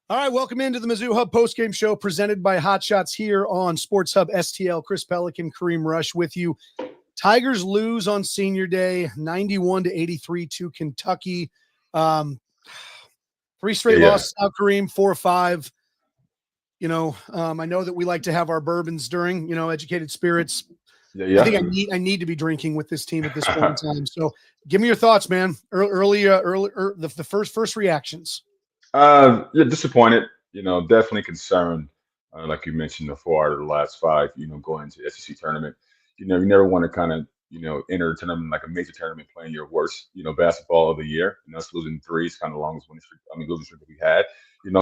All right, welcome into the Mizzou Hub Postgame Show presented by Hot Shots here on Sports Hub STL. Chris Pelikan, Kareem Rush with you. Tigers lose on Senior Day, 91-83 to Kentucky. Three straight losses now, Kareem, 4-5. I know that we like to have our bourbons during, educated spirits. Yeah. I think I need to be drinking with this team at this point in time. So give me your thoughts, man. The first reactions. Disappointed. Definitely concerned. Like you mentioned, the 4 out of the last 5. Going into the SEC tournament. You never want to kind of enter a tournament like a major tournament playing your worst basketball of the year. Us losing 3 is kind of the longest winning streak. Losing streak that we had.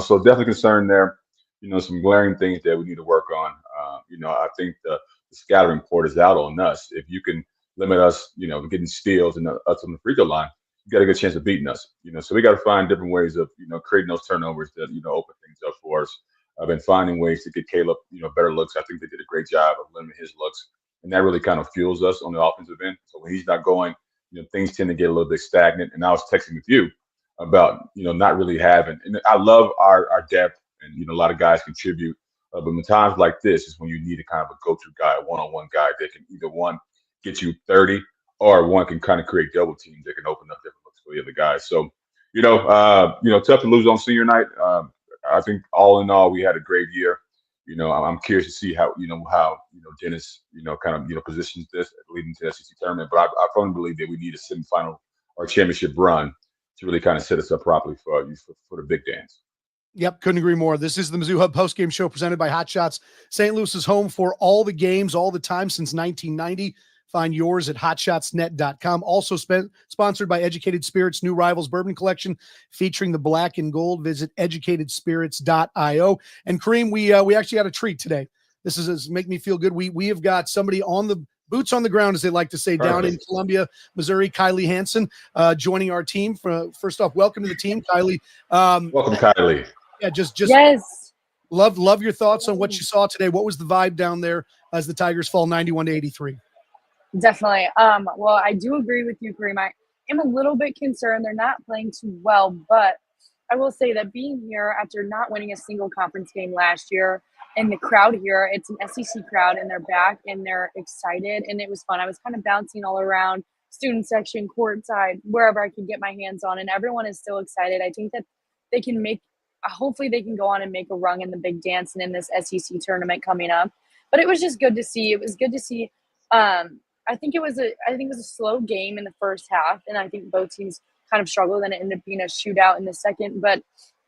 So definitely concerned there. Some glaring things that we need to work on. I think the scattering port is out on us. If you can limit us, getting steals and us on the free throw line, you got a good chance of beating us. So we got to find different ways of, creating those turnovers that, open things up for us. I've been finding ways to get Caleb, better looks. I think they did a great job of limiting his looks, and that really kind of fuels us on the offensive end. So when he's not going, things tend to get a little bit stagnant. And I was texting with you about, not really having, and I love our depth, and, a lot of guys contribute. But in times like this is when you need a kind of a go-to guy, a one-on-one guy that can either one get you 30, or one can kind of create double teams that can open up different looks for the other guys. So, tough to lose on Senior night. I think all in all, we had a great year. I'm curious to see how Dennis, kind of, positions this leading to the SEC tournament. But I firmly believe that we need a semifinal or championship run to really kind of set us up properly for the big dance. Yep, couldn't agree more. This is the Mizzou Hub Postgame Show presented by Hot Shots. St. Louis's home for all the games, all the time since 1990. Find yours at hotshotsnet.com. Also sponsored by Educated Spirits' new Rivals Bourbon Collection featuring the black and gold. Visit educatedspirits.io. And Kareem, we actually had a treat today. This is make me feel good. We have got somebody on the boots on the ground, as they like to say, down in Columbia, Missouri. Kylie Hansen joining our team. First off, welcome to the team, Kylie. Welcome, Kylie. Yeah, just yes. Love your thoughts on what you saw today. What was the vibe down there as the Tigers fall 91-83? Definitely. Well, I do agree with you, Kareem. I am a little bit concerned they're not playing too well, but I will say that being here after not winning a single conference game last year, and the crowd here, it's an SEC crowd, and they're back and they're excited, and it was fun. I was kind of bouncing all around, student section, courtside, wherever I could get my hands on, and everyone is still excited. I think that they can hopefully they can go on and make a run in the big dance and in this SEC tournament coming up. But it was just good to see. It was good to see. I think it was a slow game in the first half, and I think both teams kind of struggled, and it ended up being a shootout in the second. But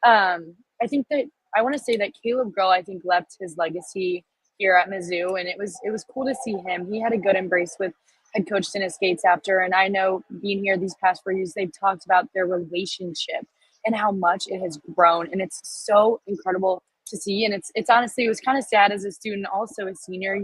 I think that I want to say that Caleb Grill, I think, left his legacy here at Mizzou, and it was cool to see him. He had a good embrace with head coach Dennis Gates after, and I know being here these past 4 years, they've talked about their relationship and how much it has grown, and it's so incredible to see. And it's honestly, it was kind of sad as a student, also a senior.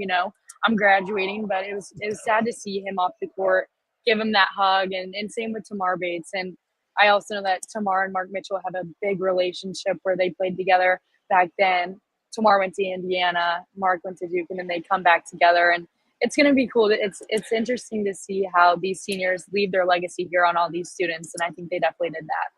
I'm graduating, but it was sad to see him off the court, give him that hug, and same with Tamar Bates. And I also know that Tamar and Mark Mitchell have a big relationship where they played together back then. Tamar went to Indiana, Mark went to Duke, and then they come back together. And it's going to be cool. It's interesting to see how these seniors leave their legacy here on all these students, and I think they definitely did that.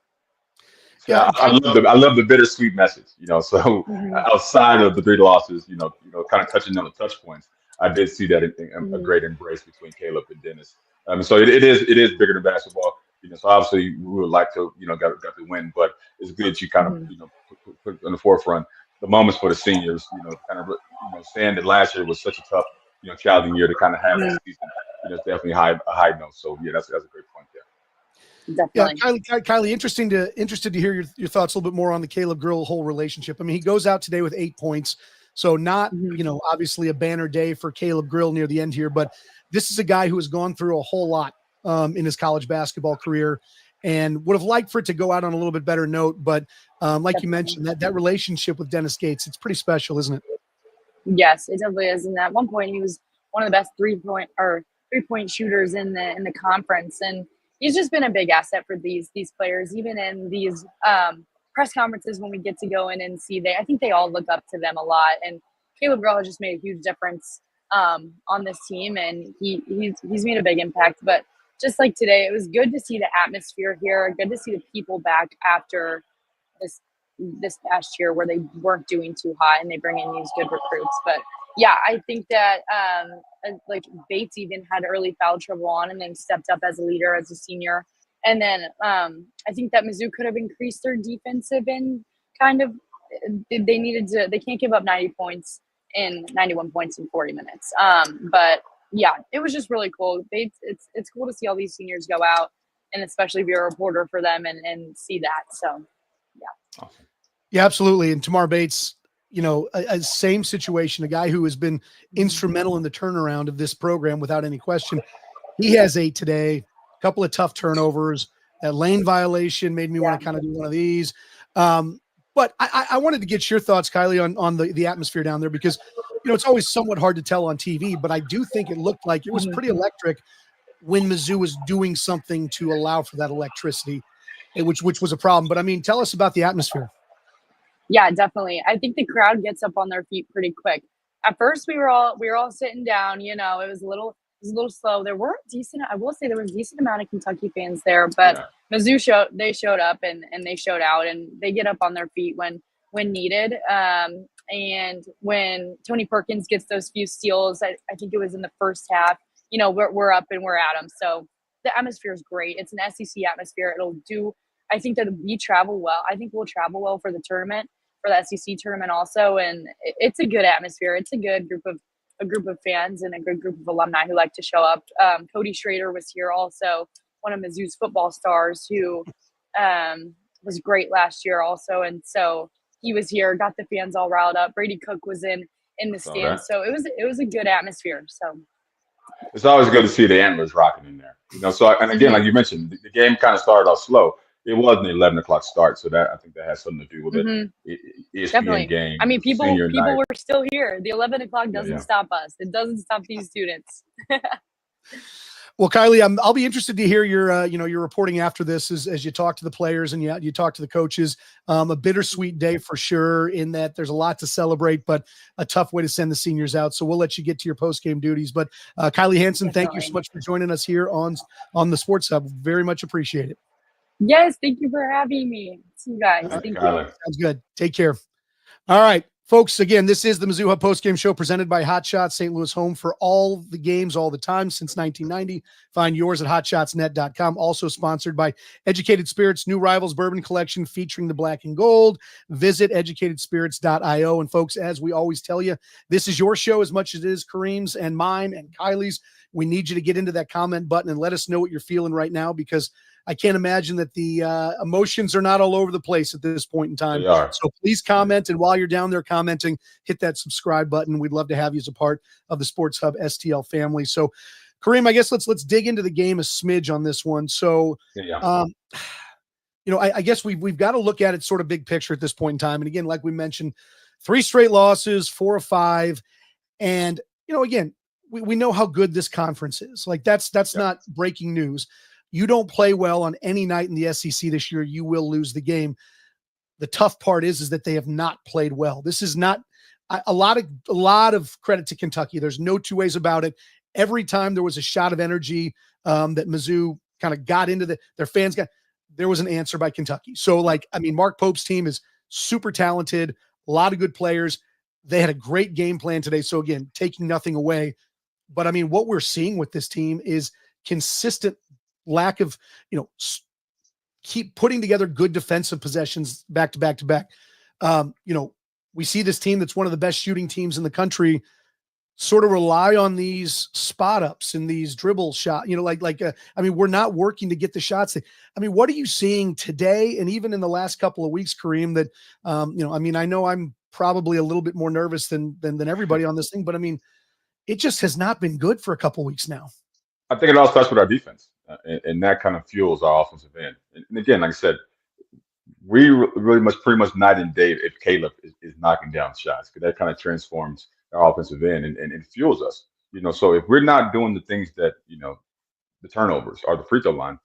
Yeah, I love the bittersweet message. So outside of the 3 losses, kind of touching on the touch points, I did see that a great embrace between Caleb and Dennis. So it is bigger than basketball. So obviously we would like to, got to win, but it's good to kind of put on the forefront the moments for the seniors. Saying that last year was such a tough, challenging year to kind of have this season. It's definitely a high note. So yeah, that's a great point there. Definitely. Yeah, Kylie, interested to hear your thoughts a little bit more on the Caleb Grill whole relationship. I mean, he goes out today with 8 points. So not, obviously a banner day for Caleb Grill near the end here, but this is a guy who has gone through a whole lot in his college basketball career and would have liked for it to go out on a little bit better note. But like you mentioned, that relationship with Dennis Gates, it's pretty special, isn't it? Yes, it definitely is. And at one point, he was one of the best three-point shooters in the conference. And he's just been a big asset for these players, even in these press conferences when we get to go in and see. I think they all look up to them a lot. And Caleb Grill has just made a huge difference on this team, and he's made a big impact. But just like today, it was good to see the atmosphere here, good to see the people back after this this past year where they weren't doing too hot and they bring in these good recruits. But yeah, I think that like Bates even had early foul trouble on and then stepped up as a leader as a senior. And then I think that Mizzou could have increased their defensive and kind of they can't give up 90 points in 91 points in 40 minutes. But yeah, it was just really cool. It's cool to see all these seniors go out, and especially be a reporter for them and see that. So yeah. Awesome. Yeah, absolutely. And Tamar Bates, a same situation, a guy who has been instrumental in the turnaround of this program without any question. He has 8 today, a couple of tough turnovers. That lane violation made me want to kind of do one of these. But I wanted to get your thoughts, Kylie, on the atmosphere down there, because, it's always somewhat hard to tell on TV, but I do think it looked like it was pretty electric when Mizzou was doing something to allow for that electricity, which was a problem. But I mean, tell us about the atmosphere. Yeah, definitely. I think the crowd gets up on their feet pretty quick. At first, we were all sitting down. It was a little slow. There were I will say there was a decent amount of Kentucky fans there, but Mizzou showed up and they showed out, and they get up on their feet when needed. And when Tony Perkins gets those few steals, I think it was in the first half, we're up and we're at them. So the atmosphere is great. It's an SEC atmosphere. I think that we travel well. I think we'll travel well for the tournament, for the SEC tournament also. And it's a good atmosphere. It's a good group of fans and a good group of alumni who like to show up. Cody Schrader was here also, one of Mizzou's football stars who was great last year also. And so he was here, got the fans all riled up. Brady Cook was in the stands. So it was a good atmosphere. So it's always good to see the Antlers rocking in there. So, and again, like you mentioned, the game kind of started off slow. It wasn't an 11 o'clock start, so I think that has something to do with it. ESPN Definitely. game. I mean, people were still here. The 11 o'clock doesn't stop us. It doesn't stop these students. Well, Kylie, I'll be interested to hear your reporting after this as you talk to the players and you talk to the coaches. A bittersweet day for sure, in that there's a lot to celebrate, but a tough way to send the seniors out. So we'll let you get to your post-game duties. But Kylie Hansen, thank you so much for joining us here on the Sports Hub. Very much appreciate it. Yes, thank you for having me. See you guys. Thank you. Sounds good. Take care. All right, folks. Again, this is the Mizzou Hub Postgame Show presented by Hot Shots, St. Louis home for all the games all the time since 1990. Find yours at hotshotsnet.com. Also sponsored by Educated Spirits, new Rivals Bourbon collection featuring the black and gold. Visit educatedspirits.io. And folks, as we always tell you, this is your show as much as it is Kareem's and mine and Kylie's. We need you to get into that comment button and let us know what you're feeling right now, because I can't imagine that the emotions are not all over the place at this point in time. So please comment. And while you're down there commenting, hit that subscribe button. We'd love to have you as a part of the Sports Hub STL family. So Kareem, I guess let's dig into the game a smidge on this one. So, I guess we've got to look at it sort of big picture at this point in time. And again, like we mentioned, 3 straight losses, 4 of 5. And, again, we know how good this conference is. Like that's not breaking news. You don't play well on any night in the SEC this year, you will lose the game. The tough part is that they have not played well. This is not a lot of credit to Kentucky. There's no two ways about it. Every time there was a shot of energy that Mizzou kind of got into their fans there was an answer by Kentucky. So Mark Pope's team is super talented, a lot of good players. They had a great game plan today. So again, taking nothing away. But what we're seeing with this team is consistent lack of, keep putting together good defensive possessions back to back to back. We see this team that's one of the best shooting teams in the country sort of rely on these spot ups and these dribble shots, we're not working to get the shots. What are you seeing today? And even in the last couple of weeks, Kareem, that, I know I'm probably a little bit more nervous than everybody on this thing, but it just has not been good for a couple of weeks now. I think it all starts with our defense. And that kind of fuels our offensive end. And again, like I said, we really pretty much night and day if Caleb is knocking down shots, because that kind of transforms our offensive end and it fuels us. So if we're not doing the things that, the turnovers or the free throw line,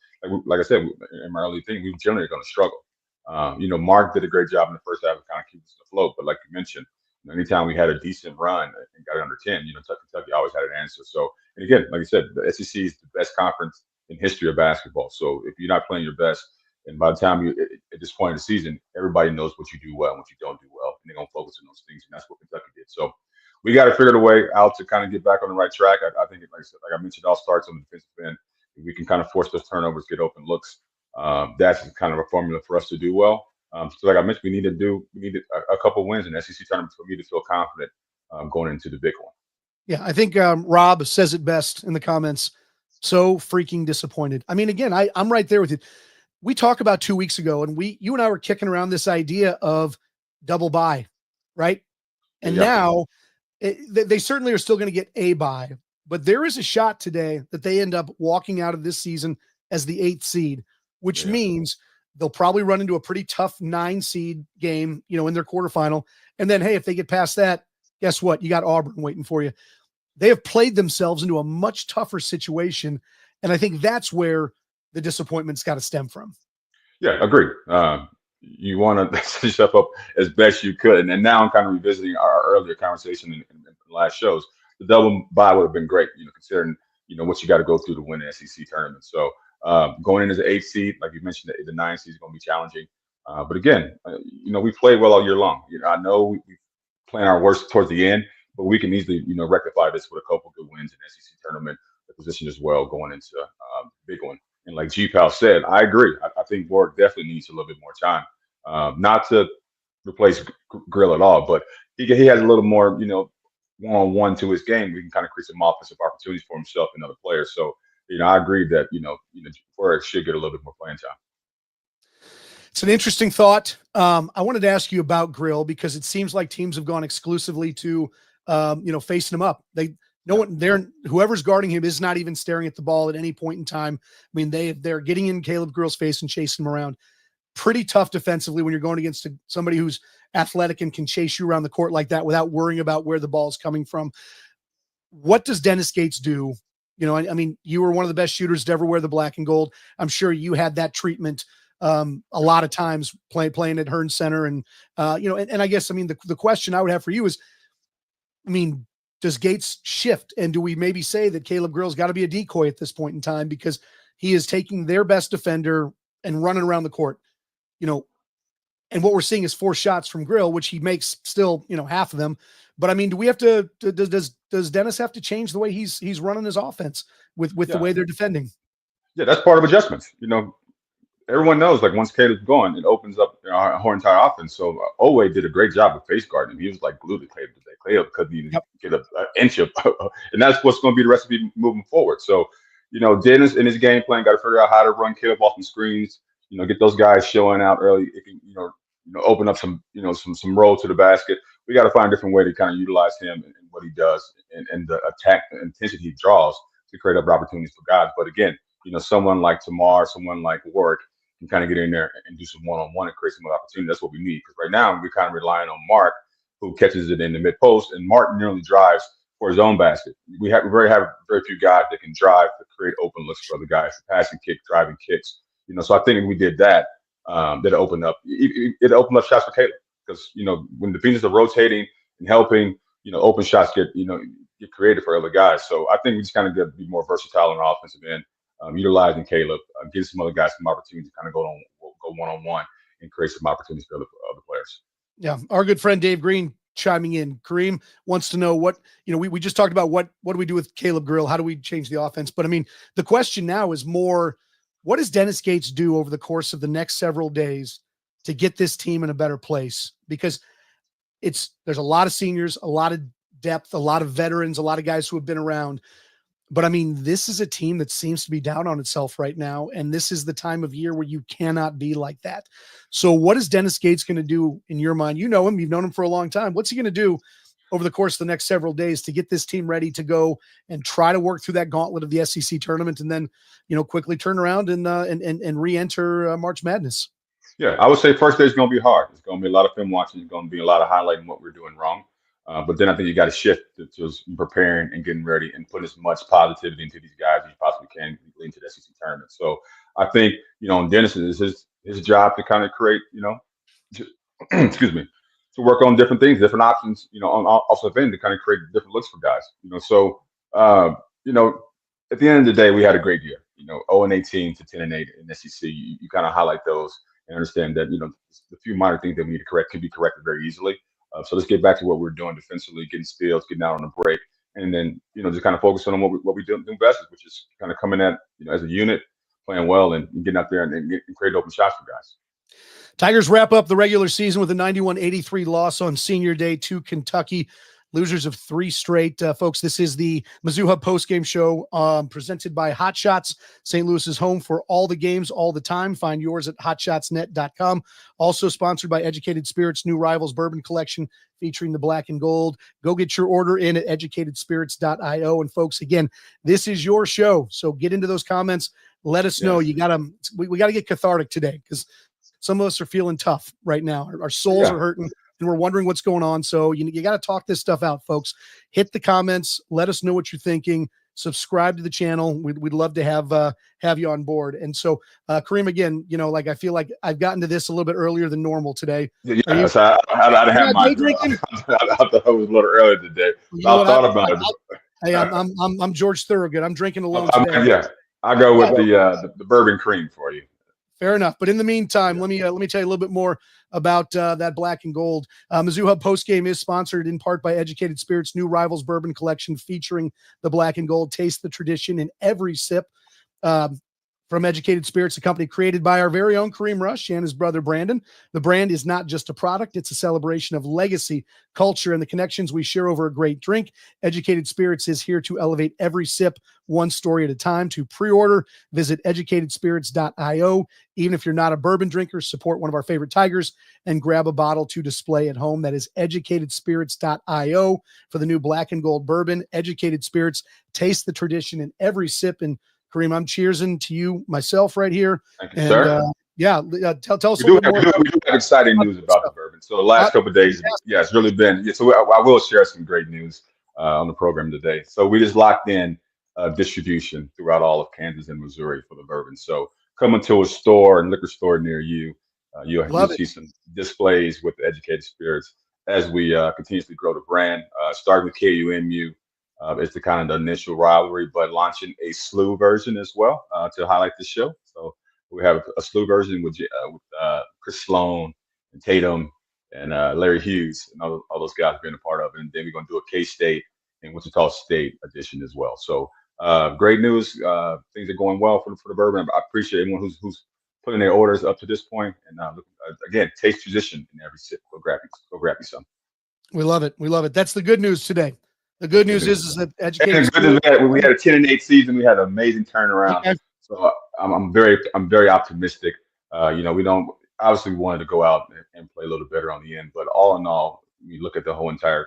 like I said, in my early thing, we generally are going to struggle. Mark did a great job in the first half of kind of keeping us afloat. But like you mentioned, anytime we had a decent run and got it under 10, Kentucky always had an answer. So, and again, like I said, the SEC is the best conference in history of basketball. So if you're not playing your best, And by the time you at this point in the season, everybody knows what you do well and what you don't do well, and they're gonna focus on those things, and that's what Kentucky did. So we got to figure a way out to kind of get back on the right track. I think, like I mentioned, it all starts on the defensive end. If we can kind of force those turnovers, get open looks. That's kind of a formula for us to do well. So, like I mentioned, we need a couple wins in the SEC tournament for me to feel confident going into the big one. Yeah, I think Rob says it best in the comments. So freaking disappointed. I mean, again, I'm right there with you. We talked about 2 weeks ago, and you and I were kicking around this idea of double bye, right? And now they certainly are still going to get a bye, but there is a shot today that they end up walking out of this season as the 8th seed, which means they'll probably run into a pretty tough 9 seed game, in their quarterfinal. And then, hey, if they get past that, guess what? You got Auburn waiting for you. They have played themselves into a much tougher situation. And I think that's where the disappointment's got to stem from. Yeah, agreed. You want to set yourself up as best you could. And now I'm kind of revisiting our earlier conversation in the last shows. The double bye would have been great, considering, what you got to go through to win the SEC tournament. So going in as an 8th seed, like you mentioned, the 9th seed is going to be challenging. But again, we played well all year long. I know we playing our worst towards the end, but we can easily, rectify this with a couple good wins in the SEC tournament, the position as well going into big one. And like G-Pal said, I agree. I think Borg definitely needs a little bit more time. Not to replace Grill at all, but he has a little more, one-on-one to his game. We can kind of create some offensive opportunities for himself and other players. So, I agree that, Borg should get a little bit more playing time. It's an interesting thought. I wanted to ask you about Grill because it seems like teams have gone exclusively to, facing him up. Whoever's guarding him is not even staring at the ball at any point in time. I mean, they're getting in Caleb Grill's face and chasing him around. Pretty tough defensively when you're going against somebody who's athletic and can chase you around the court like that without worrying about where the ball is coming from. What does Dennis Gates do? I mean, you were one of the best shooters to ever wear the black and gold. I'm sure you had that treatment a lot of times playing at Hearn Center. And, and I guess, I mean, the question I would have for you is, does Gates shift? And do we maybe say that Caleb Grill's got to be a decoy at this point in time because he is taking their best defender and running around the court, and what we're seeing is 4 shots from Grill, which he makes still, half of them. But I mean, do we have to, does Dennis have to change the way he's running his offense with the way they're defending? Yeah, that's part of adjustments. Everyone knows, like, once Caleb's gone, it opens up our whole entire offense. So Owe did a great job of face guarding. He was like glued to Caleb today. Caleb couldn't even get an inch of, and that's what's going to be the recipe moving forward. So, Dennis in his game plan got to figure out how to run Caleb off some screens. Get those guys showing out early. It can, open up some, some roll to the basket. We got to find a different way to kind of utilize him and what he does and the attack intensity he draws to create up opportunities for guys. But again, someone like Tamar, someone like Warwick can kind of get in there and do some one-on-one and create some opportunity. That's what we need. Because right now we're kind of relying on Mark, who catches it in the mid post, and Mark nearly drives for his own basket. We have very few guys that can drive to create open looks for other guys, passing kick, driving kicks. So I think if we did that, that opened up shots for Caleb. Because when the defenses are rotating and helping, open shots get created for other guys. So I think we just kind of got to be more versatile on the offensive end, utilizing Caleb, give some other guys some opportunity to kind of go one-on-one and create some opportunities for other players. Yeah, our good friend Dave Green chiming in. Kareem wants to know what, we just talked about what do we do with Caleb Grill? How do we change the offense? But I mean, the question now is more, what does Dennis Gates do over the course of the next several days to get this team in a better place? Because there's a lot of seniors, a lot of depth, a lot of veterans, a lot of guys who have been around. But I mean, this is a team that seems to be down on itself right now. And this is the time of year where you cannot be like that. So what is Dennis Gates going to do in your mind? You know him, you've known him for a long time. What's he going to do over the course of the next several days to get this team ready to go and try to work through that gauntlet of the SEC tournament and then, quickly turn around and re-enter March Madness? Yeah, I would say first day is going to be hard. It's going to be a lot of film watching. It's going to be a lot of highlighting what we're doing wrong. But then I think you got to shift to preparing and getting ready and put as much positivity into these guys as you possibly can into the SEC tournament. So I think, Dennis is his job to kind of create, excuse me, to work on different things, different options, on offensive end to kind of create different looks for guys. So, at the end of the day, we had a great year. 0-18 to 10-8 in SEC. You kind of highlight those and understand that the few minor things that we need to correct can be corrected very easily. So let's get back to what we're doing defensively, getting steals, getting out on the break, and then just kind of focus on what we do best, which is kind of coming at as a unit, playing well, and getting out there and create open shots for guys. Tigers wrap up the regular season with a 91-83 loss on senior day to Kentucky. Losers of 3 straight. Folks, this is the Mizzou Hub Postgame Show presented by Hot Shots. St. Louis is home for all the games all the time. Find yours at hotshotsnet.com. Also sponsored by Educated Spirits' new Rivals Bourbon Collection featuring the black and gold. Go get your order in at educatedspirits.io. And folks, again, this is your show. So get into those comments. Let us know. We got to get cathartic today because some of us are feeling tough right now. Our souls are hurting. And we're wondering what's going on. So you got to talk this stuff out, folks. Hit the comments. Let us know what you're thinking. Subscribe to the channel. We'd love to have you on board. And so, Kareem, again, I feel like I've gotten to this a little bit earlier than normal today. Yeah, so I have my drinking. I thought it was a little earlier today. I thought about it. Hey, I'm George Thorogood. I'm drinking alone today. Yeah, I go with the bourbon cream for you. Fair enough. But in the meantime, let me tell you a little bit more about that black and gold. Mizzou Hub Postgame is sponsored in part by Educated Spirits' new Rivals Bourbon Collection featuring the black and gold. Taste the tradition in every sip. From Educated Spirits, a company created by our very own Kareem Rush and his brother Brandon. The brand is not just a product, it's a celebration of legacy, culture, and the connections we share over a great drink. Educated Spirits is here to elevate every sip, one story at a time. To pre-order, visit educatedspirits.io. Even if you're not a bourbon drinker, support one of our favorite Tigers and grab a bottle to display at home. That is educatedspirits.io for the new black and gold bourbon. Educated Spirits, taste the tradition in every sip. And Kareem, I'm cheersing to you myself right here. Thank you, sir. Tell us a little more. We do have exciting news about the bourbon. So the last couple of days, it's really been. So I will share some great news on the program today. So we just locked in distribution throughout all of Kansas and Missouri for the bourbon. So coming to a store and liquor store near you, you'll see some displays with the Educated Spirits as we continuously grow the brand. Starting with KUMU. It's the kind of the initial rivalry, but launching a SLU version as well to highlight the show. So we have a SLU version with Chris Sloan and Tatum and Larry Hughes and all those guys being a part of it. And then we're going to do a K-State and Wichita State edition as well. So great news. Things are going well for the bourbon. I appreciate everyone who's putting their orders up to this point. And again, taste tradition in every sip. Go grab you some. We love it. We love it. That's the good news today. The good news is that Educated we had a 10-8 season. We had an amazing turnaround. Okay. So I'm very optimistic. We don't obviously wanted to go out and play a little better on the end, but all in all, we look at the whole entire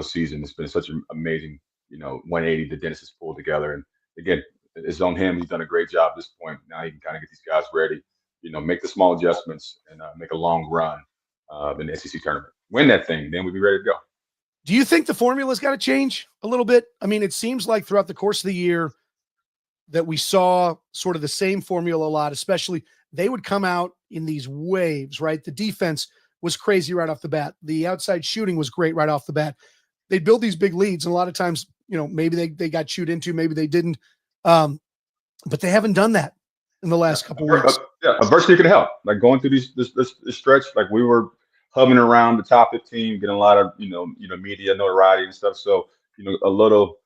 season. It's been such an amazing 180 that Dennis has pulled together. And again, it's on him. He's done a great job at this point. Now he can kind of get these guys ready. Make the small adjustments and make a long run in the SEC tournament. Win that thing, then we'll be ready to go. Do you think the formula's got to change a little bit? I mean, it seems like throughout the course of the year that we saw sort of the same formula a lot, especially they would come out in these waves, right? The defense was crazy right off the bat. The outside shooting was great right off the bat. They'd build these big leads, and a lot of times, maybe they got chewed into, maybe they didn't. But they haven't done that in the last couple of weeks. Adversity can help. Like going through this stretch, like we were hovering around the top 15, getting a lot of media notoriety and stuff. So a little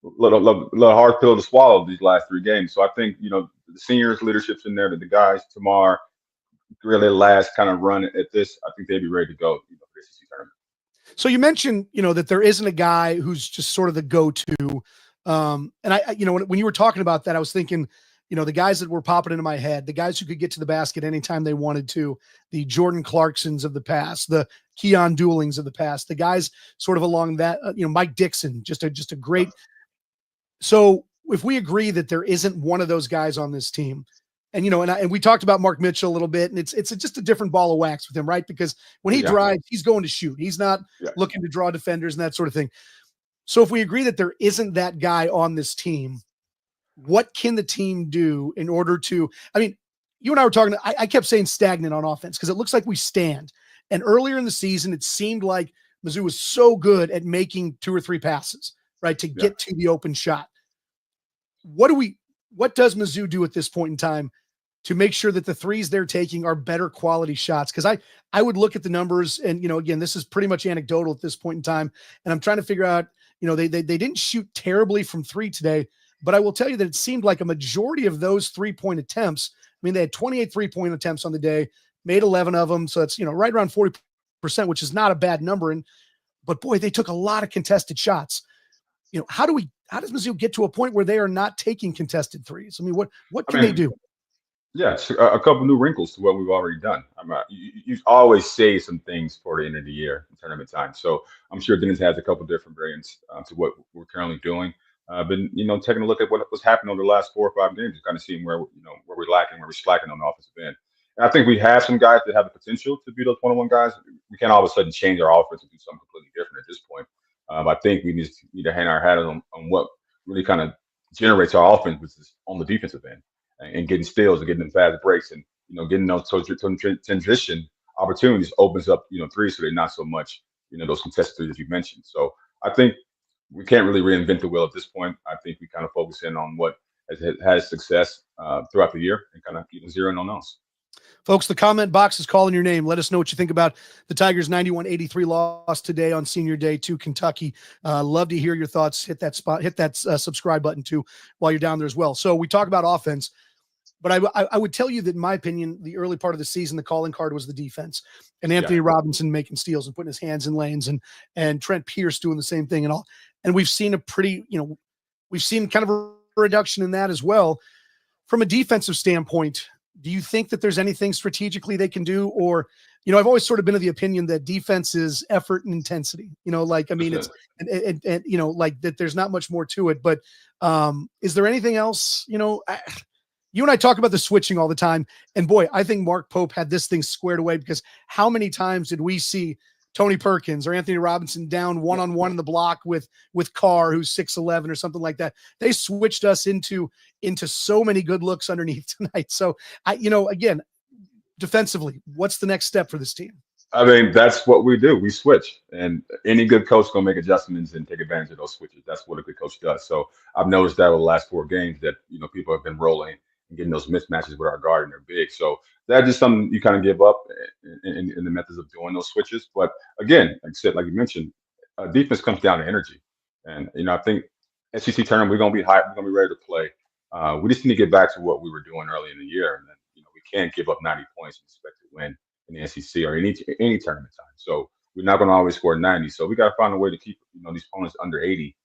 hard pill to swallow these last 3 games. So I think the seniors leadership's in there. That the guys tomorrow really last kind of run at this. I think they'd be ready to go for the SEC tournament. So you mentioned that there isn't a guy who's just sort of the go-to. And I when you were talking about that, I was thinking, the guys that were popping into my head, the guys who could get to the basket anytime they wanted to, the Jordan Clarksons of the past, the Keon Doolings of the past, the guys sort of along that, Mike Dixon, just a great. So if we agree that there isn't one of those guys on this team, and, and we talked about Mark Mitchell a little bit, and it's just a different ball of wax with him, right? Because when he drives, he's going to shoot. He's not looking to draw defenders and that sort of thing. So if we agree that there isn't that guy on this team, what can the team do in order to, I mean, you and I were talking, I kept saying stagnant on offense because it looks like we stand. And earlier in the season, it seemed like Mizzou was so good at making 2 or 3 passes, right, to get to the open shot. What do we what does Mizzou do at this point in time to make sure that the threes they're taking are better quality shots? Because I would look at the numbers, and again, this is pretty much anecdotal at this point in time, and I'm trying to figure out, they didn't shoot terribly from three today, but I will tell you that it seemed like a majority of those 3-point attempts. I mean, they had 28 3-point attempts on the day, made 11 of them, so it's right around 40%, which is not a bad number. But boy, they took a lot of contested shots. How does Mizzou get to a point where they are not taking contested threes? I mean, what can they do? Yeah, a couple new wrinkles to what we've already done. You always say some things for the end of the year, tournament time. So I'm sure Dennis has a couple different variants to what we're currently doing. Been taking a look at what's happened over the last 4 or 5 games, and kind of seeing where we're lacking, where we're slacking on the offensive end. And I think we have some guys that have the potential to be those one-on-one guys. We can't all of a sudden change our offense and do something completely different at this point. I think we need to hang our hat on what really kind of generates our offense, which is on the defensive end, and getting steals and getting them fast breaks, and getting those transition opportunities opens up threes, so they're not so much those contested threes that you mentioned. So I think we can't really reinvent the wheel at this point. I think we kind of focus in on what has success throughout the year, and kind of zeroing on those. Folks, the comment box is calling your name. Let us know what you think about the Tigers' 91-83 loss today on Senior Day to Kentucky. Love to hear your thoughts. Hit that subscribe button too while you're down there as well. So we talk about offense, but I would tell you that, in my opinion, the early part of the season, the calling card was the defense, and Anthony Robinson making steals and putting his hands in lanes, and Trent Pierce doing the same thing and all. And we've seen we've seen kind of a reduction in that as well. From a defensive standpoint, do you think that there's anything strategically they can do? Or, I've always sort of been of the opinion that defense is effort and intensity, it's, and like that there's not much more to it, but is there anything else? You and I talk about the switching all the time, and boy, I think Mark Pope had this thing squared away, because how many times did we see Tony Perkins or Anthony Robinson down one-on-one in the block with Carr, who's 6'11" or something like that? They switched us into so many good looks underneath tonight. So again, defensively, what's the next step for this team? I mean, that's what we do. We switch, and any good coach gonna make adjustments and take advantage of those switches. That's what a good coach does. So I've noticed that over the last 4 games that people have been rolling and getting those mismatches with our guard, and they're big. So that's just something you kind of give up in the methods of doing those switches. But again, like I said, like you mentioned, defense comes down to energy, and I think SEC tournament, we're gonna be hyped, we're gonna be ready to play. We just need to get back to what we were doing early in the year, and then we can't give up 90 points and expect to win in the SEC or any tournament time. So we're not going to always score 90. So we got to find a way to keep these opponents under 80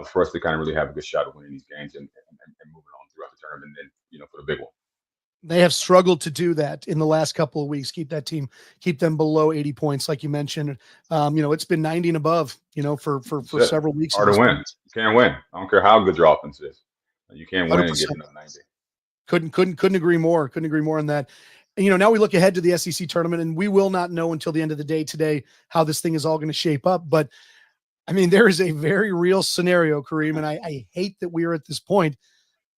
for us to kind of really have a good shot of winning these games and moving on throughout the tournament. And then for the big one. They have struggled to do that in the last couple of weeks. Keep them below 80 points, like you mentioned. It's been 90 and above, for several weeks. Hard to win. You can't win. I don't care how good your offense is. You can't win 100%. And get enough 90. Couldn't agree more. Couldn't agree more on that. And, now we look ahead to the SEC tournament, and we will not know until the end of the day today how this thing is all going to shape up. But I mean, there is a very real scenario, Kareem, and I hate that we are at this point,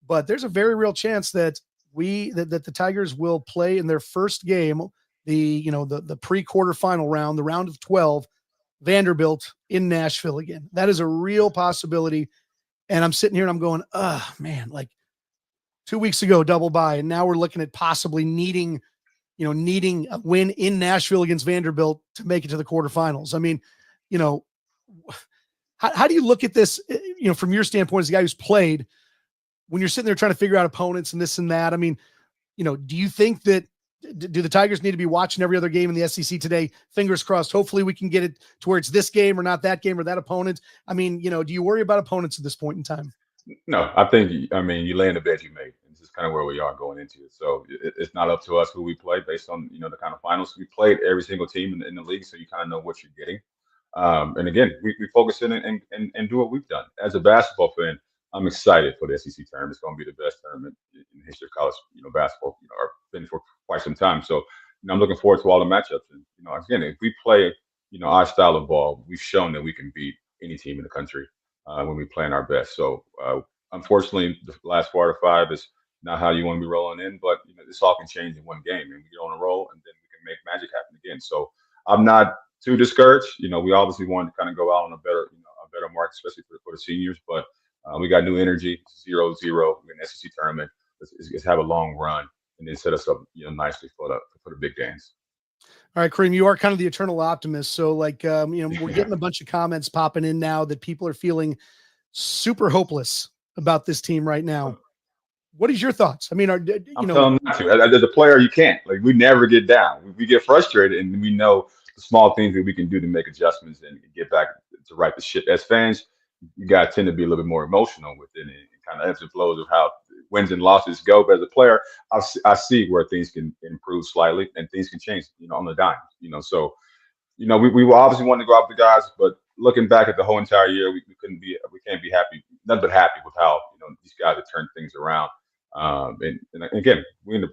but there's a very real chance that that the Tigers will play in their first game, the pre-quarterfinal round, the round of 12, Vanderbilt in Nashville again. That is a real possibility. And I'm sitting here and I'm going, oh man, like 2 weeks ago, double bye. And now we're looking at possibly needing a win in Nashville against Vanderbilt to make it to the quarterfinals. I mean, how do you look at this, from your standpoint as a guy who's played, when you're sitting there trying to figure out opponents and this and that? I mean, do you think that, do the Tigers need to be watching every other game in the SEC today? Fingers crossed. Hopefully we can get it to where it's this game or not that game or that opponent. I mean, do you worry about opponents at this point in time? No, I think, you lay in the bed you made. This is kind of where we are going into it. So it's not up to us who we play based on, the kind of finals. We played every single team in the league, so you kind of know what you're getting. And again, we focus in and do what we've done. As a basketball fan, I'm excited for the SEC tournament. It's going to be the best tournament in the history of college, basketball, or been for quite some time. So, I'm looking forward to all the matchups. And, again, if we play, our style of ball, we've shown that we can beat any team in the country when we play in our best. So, unfortunately, the last 4 out of 5 is not how you want to be rolling in, but this all can change in one game, and we get on a roll, and then we can make magic happen again. So, I'm not too discouraged. We obviously want to kind of go out on a better mark, especially for the seniors, but We got new energy, 0-0 in the SEC tournament. Let's have a long run and then set us up, nicely for the big games. All right, Kareem, you are kind of the eternal optimist. So like, we're getting a bunch of comments popping in now that people are feeling super hopeless about this team right now. What is your thoughts? I mean, I'm telling them not to. As a player, you can't. Like, we never get down. We get frustrated, and we know the small things that we can do to make adjustments and get back to right the ship. As fans, you got to tend to be a little bit more emotional with it and kind of ebbs and flows of how wins and losses go. But as a player, I see where things can improve slightly and things can change, on the dime. So we obviously want to go out with the guys, but looking back at the whole entire year, we can't be happy, nothing but happy with how these guys have turned things around. And again, we're in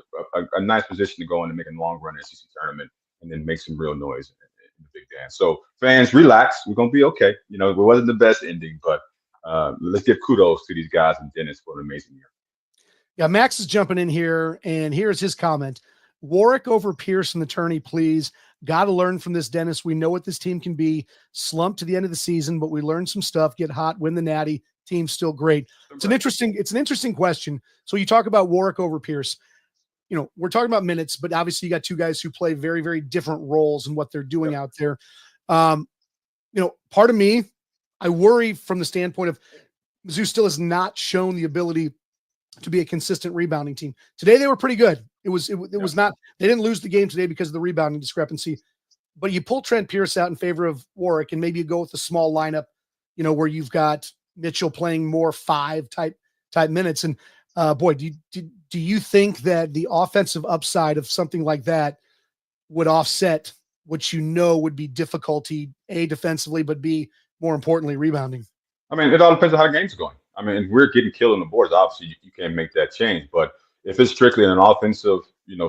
a nice position to go in and make a long run SEC tournament and then make some real noise in the big dance. So fans, relax. We're gonna be okay. It wasn't the best ending, but let's give kudos to these guys and Dennis for an amazing year. Yeah, Max is jumping in here, and here's his comment: Warwick over Pierce in the tourney, please. Got to learn from this, Dennis. We know what this team can be. Slump to the end of the season, but we learned some stuff. Get hot, win the Natty. Team's still great. It's an interesting question. So you talk about Warwick over Pierce. We're talking about minutes, but obviously you got two guys who play very, very different roles in what they're doing out there. Part of me, I worry from the standpoint of Mizzou still has not shown the ability to be a consistent rebounding team. Today they were pretty good. It was not, they didn't lose the game today because of the rebounding discrepancy, but you pull Trent Pierce out in favor of Warwick and maybe you go with a small lineup, where you've got Mitchell playing more 5 type minutes. And boy, do you think that the offensive upside of something like that would offset what would be difficulty, A, defensively, but B, more importantly, rebounding? I mean, it all depends on how the game's going. I mean, if we're getting killed on the boards, obviously you can't make that change. But if it's strictly an offensive,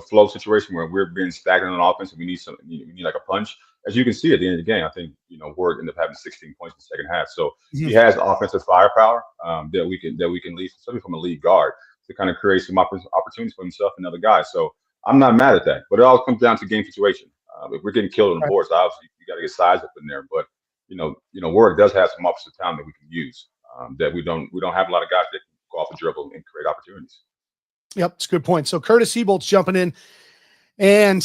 flow situation where we're being stagnant on offense and we need like a punch, as you can see at the end of the game, I think, Ward ended up having 16 points in the second half. So he has offensive firepower that we can lead, especially from a lead guard, to kind of create some opportunities for himself and other guys. So I'm not mad at that. But it all comes down to game situation. If we're getting killed on the boards, obviously you got to get size up in there. But Warwick does have some offensive talent that we can use. That we don't have a lot of guys that can go off the dribble and create opportunities. Yep, it's a good point. So Curtis Seabolt's jumping in, and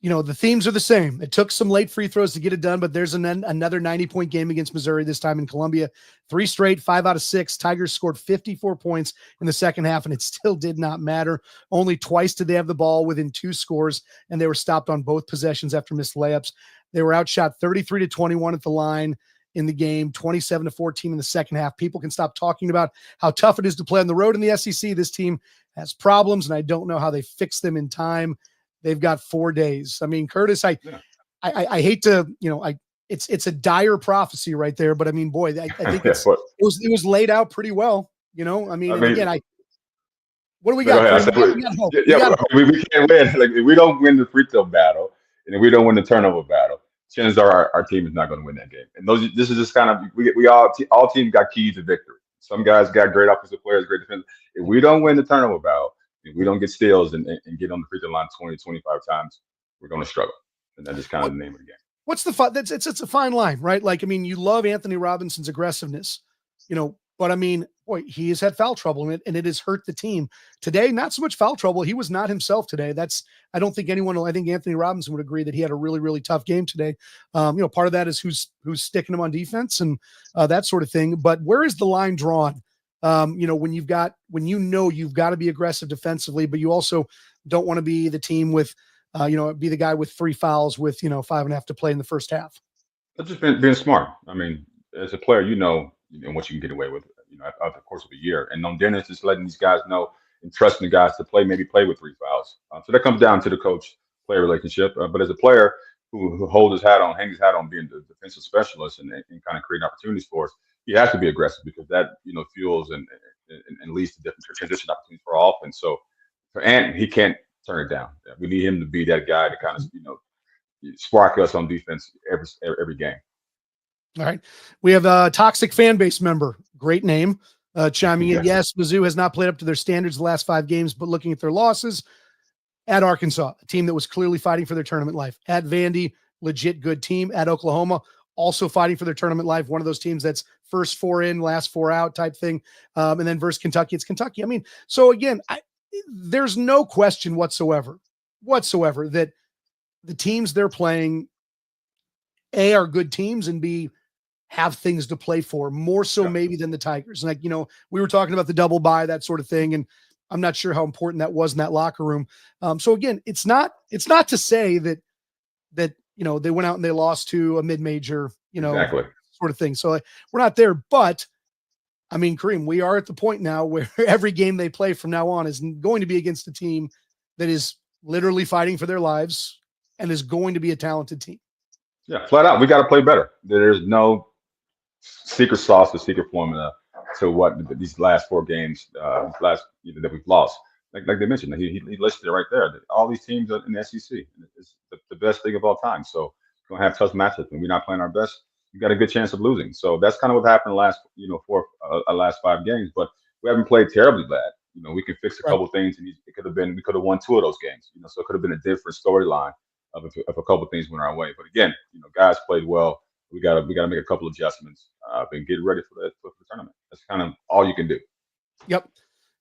the themes are the same. It took some late free throws to get it done, but there's another 90-point game against Missouri, this time in Columbia. 3 straight, 5 out of 6. Tigers scored 54 points in the second half, and it still did not matter. Only twice did they have the ball within 2 scores, and they were stopped on both possessions after missed layups. They were outshot 33-21 at the line in the game, 27-14 in the second half. People can stop talking about how tough it is to play on the road in the SEC. This team has problems, and I don't know how they fix them in time. They've got 4 days. I mean, Curtis, I hate to, it's a dire prophecy right there, but I mean, boy, I think it was laid out pretty well. I mean, again, what do we got? We can't win. Like, if we don't win the free throw battle, and if we don't win the turnover battle, chances are our team is not going to win that game. And this is just kind of, we all teams got keys to victory. Some guys got great offensive players, great defense. If we don't win the turnover battle, if we don't get steals and get on the free throw line 20, 25 times, we're going to struggle. And that is kind of the name of the game. What's the fun? It's a fine line, right? Like, I mean, you love Anthony Robinson's aggressiveness, but I mean, boy, he has had foul trouble in it, and it has hurt the team. Today, not so much foul trouble. He was not himself today. I don't think I think Anthony Robinson would agree that he had a really, really tough game today. Part of that is who's sticking him on defense and that sort of thing. But where is the line drawn? When you've got to be aggressive defensively, but you also don't want to be the team with, be the guy with 3 fouls with, 5.5 to play in the first half. That's just being smart. I mean, as a player, what you can get away with, over the course of a year. And on Dennis, just letting these guys know and trusting the guys to play with 3 fouls. So that comes down to the coach-player relationship. But as a player who hangs his hat on being the defensive specialist and kind of creating opportunities for us, he has to be aggressive because that, fuels and leads to different transition opportunities for our offense. So for Ant, he can't turn it down. We need him to be that guy to kind of, spark us on defense every game. All right. We have a toxic fan base member. Great name. Chiming in. Yes, Mizzou has not played up to their standards the last 5 games, but looking at their losses at Arkansas, a team that was clearly fighting for their tournament life. At Vandy, legit good team. At Oklahoma, also fighting for their tournament life. One of those teams that's first 4 in, last 4 out type thing. And then versus Kentucky, it's Kentucky. I mean, so again, there's no question whatsoever that the teams they're playing, A, are good teams, and B, have things to play for, more so maybe than the Tigers. Like, we were talking about the double bye, that sort of thing, and I'm not sure how important that was in that locker room. So again, it's not to say that they went out and they lost to a mid-major, Exactly. sort of thing. So we're not there, but I mean, Kareem, we are at the point now where every game they play from now on is going to be against a team that is literally fighting for their lives and is going to be a talented team. Yeah, flat out, we got to play better. There's no secret sauce or secret formula to what these last 4 games, that we've lost. Like they mentioned, he listed it right there. All these teams are in the SEC. It's the best league of all time. So we're gonna have tough matchups. When we're not playing our best, you got a good chance of losing. So that's kind of what happened the last 5 games. But we haven't played terribly bad. We can fix a couple things, and we could have won 2 of those games. So it could have been a different storyline of a couple of things went our way. But again, guys played well. We gotta make a couple adjustments and get ready for the tournament. That's kind of all you can do. Yep.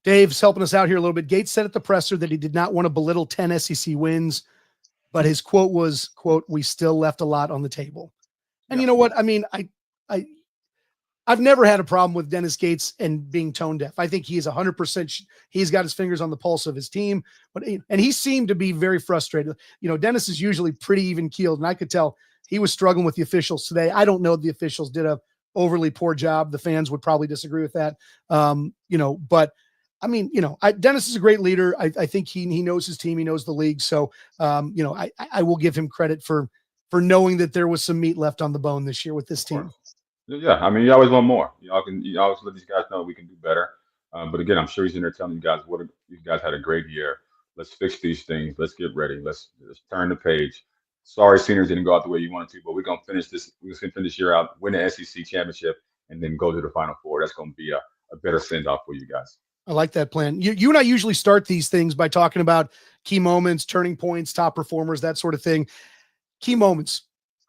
Dave's helping us out here a little bit. Gates said at the presser that he did not want to belittle 10 SEC wins, but his quote was, quote, "We still left a lot on the table." And you know what? I mean, I've never had a problem with Dennis Gates and being tone deaf. I think he is 100%. He's got his fingers on the pulse of his team, and he seemed to be very frustrated. Dennis is usually pretty even keeled, and I could tell he was struggling with the officials today. I don't know if the officials did a overly poor job. The fans would probably disagree with that. But I mean, Dennis is a great leader. I think he knows his team. He knows the league. So, I will give him credit for knowing that there was some meat left on the bone this year with this team. Yeah, I mean, you always want more. You always let these guys know we can do better. But again, I'm sure he's in there telling you guys you guys had a great year. Let's fix these things. Let's get ready. Let's turn the page. Sorry, seniors didn't go out the way you wanted to, but we're gonna finish this. We're gonna finish this year out, win the SEC championship, and then go to the Final Four. That's gonna be a better send off for you guys. I like that plan. You and I usually start these things by talking about key moments, turning points, top performers, that sort of thing. Key moments.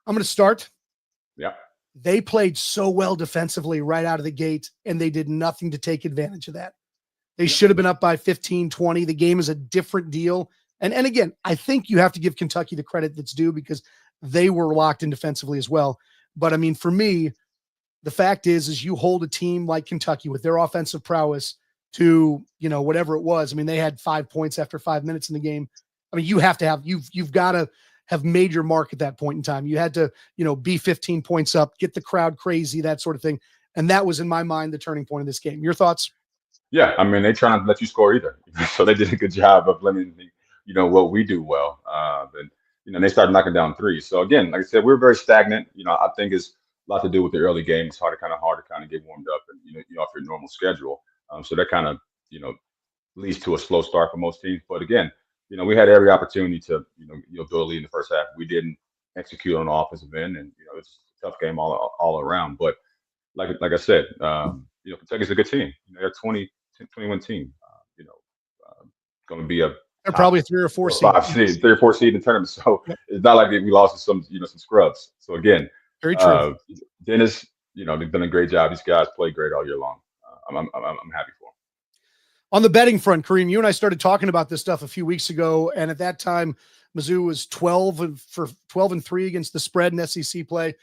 I'm going to start. Yeah. They played so well defensively right out of the gate, and they did nothing to take advantage of that. They should have been up by 15, 20. The game is a different deal. And again, I think you have to give Kentucky the credit that's due because they were locked in defensively as well. But I mean, for me, the fact is you hold a team like Kentucky with their offensive prowess to, whatever it was. I mean, they had 5 points after 5 minutes in the game. I mean, you've got to have made your mark at that point in time. You had to, be 15 points up, get the crowd crazy, that sort of thing. And that was, in my mind, the turning point of this game. Your thoughts? Yeah, I mean, they try not to let you score either. So they did a good job of limiting, what we do well. And they started knocking down threes. So again, like I said, we're very stagnant. I think it's a lot to do with the early game. It's hard to get warmed up and, off your normal schedule. So that kind of, leads to a slow start for most teams. But again, we had every opportunity to, build a lead in the first half. We didn't execute on the offensive end, and it's a tough game all around. But like I said, Kentucky's a good team. They're a 21 team. Going to be they're probably a 3 or 4 seed. 3 or 4 seed in the tournament. So it's not like we lost to some scrubs. So again, very true. Dennis, they've done a great job. These guys play great all year long. I'm happy for them. On the betting front, Kareem, you and I started talking about this stuff a few weeks ago, and at that time, Mizzou was 12-3 against the spread in SEC play.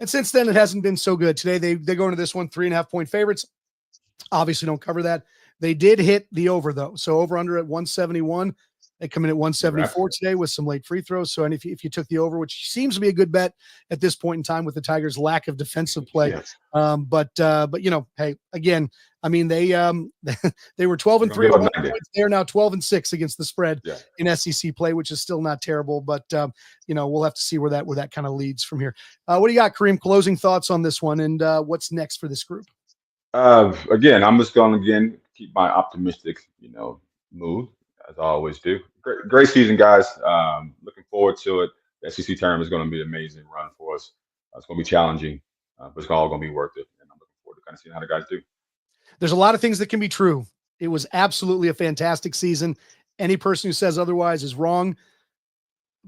And since then, it hasn't been so good. Today, they go into this one 3.5-point favorites. Obviously, don't cover that. They did hit the over, though. So over under at 171. They come in at 174 today with some late free throws. So, and if you took the over, which seems to be a good bet at this point in time with the Tigers' lack of defensive play. Yes. But hey, again, I mean, they were 12-3 at one point. They're now 12-6 against the spread in SEC play, which is still not terrible. But we'll have to see where that kind of leads from here. What do you got, Kareem? Closing thoughts on this one, and what's next for this group? Again, I'm just going to keep my optimistic, mood as I always do. Great season, guys. Looking forward to it. The SEC tournament is going to be an amazing run for us. It's going to be challenging, but it's all going to be worth it. And I'm looking forward to kind of seeing how the guys do. There's a lot of things that can be true. It was absolutely a fantastic season. Any person who says otherwise is wrong.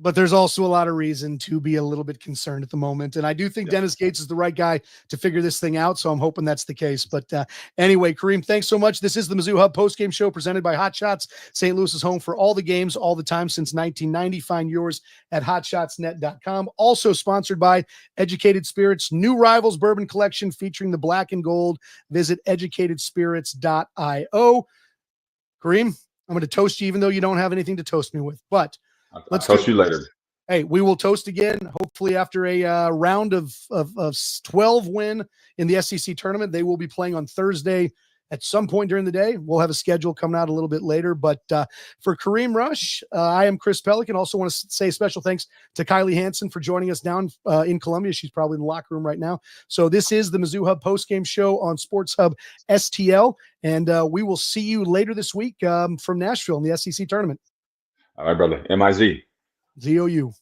but there's also a lot of reason to be a little bit concerned at the moment. And I do think Dennis Gates is the right guy to figure this thing out. So I'm hoping that's the case. But anyway, Kareem, thanks so much. This is the Mizzou Hub postgame show presented by Hot Shots. St. Louis is home for all the games, all the time since 1990. Find yours at hotshotsnet.com. Also sponsored by Educated Spirits, new Rivals Bourbon Collection featuring the black and gold. Visit educatedspirits.io. Kareem, I'm going to toast you even though you don't have anything to toast me with, but I'll toast you later. Hey, we will toast again, hopefully after a round of 12 win in the SEC tournament. They will be playing on Thursday at some point during the day. We'll have a schedule coming out a little bit later. But for Kareem Rush, I am Chris Pelikan. Also want to say special thanks to Kylie Hansen for joining us down in Columbia. She's probably in the locker room right now. So this is the Mizzou Hub postgame show on Sports Hub STL. And we will see you later this week from Nashville in the SEC tournament. All right, brother. MIZ. ZOU.